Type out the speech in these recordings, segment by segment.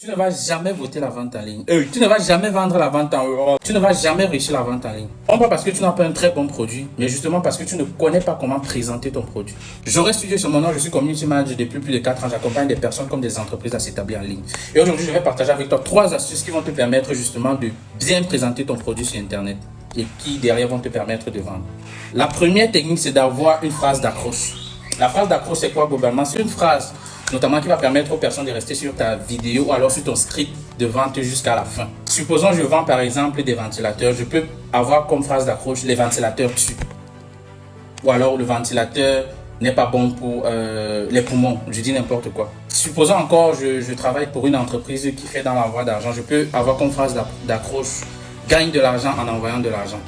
Tu ne vas jamais voter la vente en ligne. Tu ne vas jamais vendre la vente en ligne. Tu ne vas jamais réussir la vente en ligne. Non pas parce que tu n'as pas un très bon produit, mais justement parce que tu ne connais pas comment présenter ton produit. J'aurais studié sur mon nom, je suis community manager depuis plus de 4 ans. J'accompagne des personnes comme des entreprises à s'établir en ligne. Et aujourd'hui, je vais partager avec toi 3 astuces qui vont te permettre justement de bien présenter ton produit sur Internet et qui derrière vont te permettre de vendre. La première technique, c'est d'avoir une phrase d'accroche. La phrase d'accroche, c'est quoi globalement? C'est une phrase notamment qui va permettre aux personnes de rester sur ta vidéo ou alors sur ton script de vente jusqu'à la fin. Supposons je vends par exemple des ventilateurs, je peux avoir comme phrase d'accroche les ventilateurs tuent. Ou alors le ventilateur n'est pas bon pour les poumons, je dis n'importe quoi. Supposons encore je travaille pour une entreprise qui fait dans l'envoi d'argent, je peux avoir comme phrase d'accroche gagne de l'argent en envoyant de l'argent.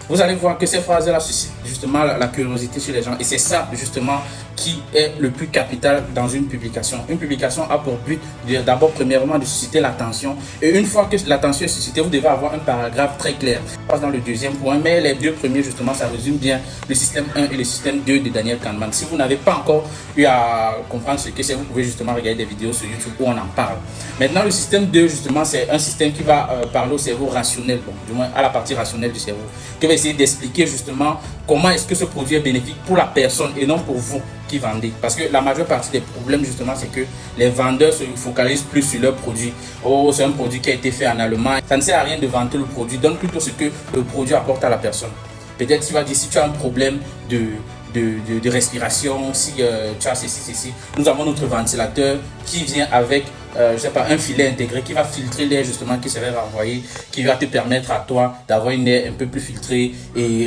Vous allez voir que ces phrases-là suscitent justement la curiosité chez les gens. Et c'est ça justement qui est le plus capital dans une publication. Une publication a pour but d'abord premièrement de susciter l'attention. Et une fois que l'attention est suscitée, vous devez avoir un paragraphe très clair. Je passe dans le deuxième point, mais les deux premiers justement, ça résume bien le système 1 et le système 2 de Daniel Kahneman. Si vous n'avez pas encore eu à comprendre ce que c'est, vous pouvez justement regarder des vidéos sur YouTube où on en parle. Maintenant, le système 2 justement, c'est un système qui va parler au cerveau rationnel, bon, du moins à la partie rationnelle du cerveau, qui va essayer d'expliquer justement comment est-ce que ce produit est bénéfique pour la personne et non pour vous qui vendez. Parce que la majeure partie des problèmes justement, c'est que les vendeurs se focalisent plus sur leur produit. Oh, c'est un produit qui a été fait en Allemagne. Ça ne sert à rien de vanter le produit. Donne plutôt ce que le produit apporte à la personne. Peut-être tu vas dire si tu as un problème de respiration, si tu as ceci, nous avons notre ventilateur qui vient avec je sais pas, un filet intégré qui va filtrer l'air justement qui serait renvoyé, qui va te permettre à toi d'avoir une air un peu plus filtrée et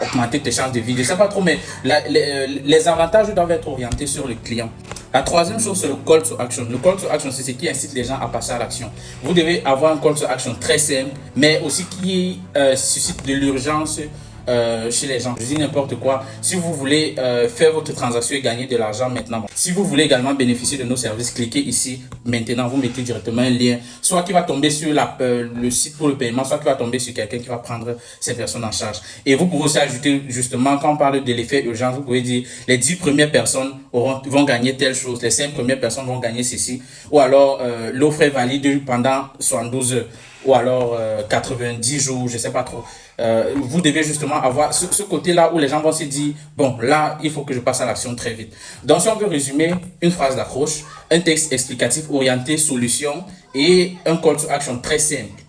augmenter tes chances de vie. Je sais pas trop, mais les avantages doivent être orientés sur le client. La troisième chose, c'est le call to action. Le call to action, c'est ce qui incite les gens à passer à l'action. Vous devez avoir un call to action très simple, mais aussi qui suscite de l'urgence chez les gens. Je dis n'importe quoi. Si vous voulez faire votre transaction et gagner de l'argent maintenant, si vous voulez également bénéficier de nos services, cliquez ici. Maintenant, vous mettez directement un lien, soit qui va tomber sur le site pour le paiement, soit qui va tomber sur quelqu'un qui va prendre ces personnes en charge. Et vous pouvez aussi ajouter justement, quand on parle de l'effet urgence, vous pouvez dire les 10 premières personnes vont gagner telle chose, les 5 premières personnes vont gagner ceci, ou alors l'offre est valide pendant 72 heures. Ou alors 90 jours, je sais pas trop. Vous devez justement avoir ce côté-là où les gens vont se dire, bon, là, il faut que je passe à l'action très vite. Donc, si on veut résumer, une phrase d'accroche, un texte explicatif orienté solution et un call to action très simple.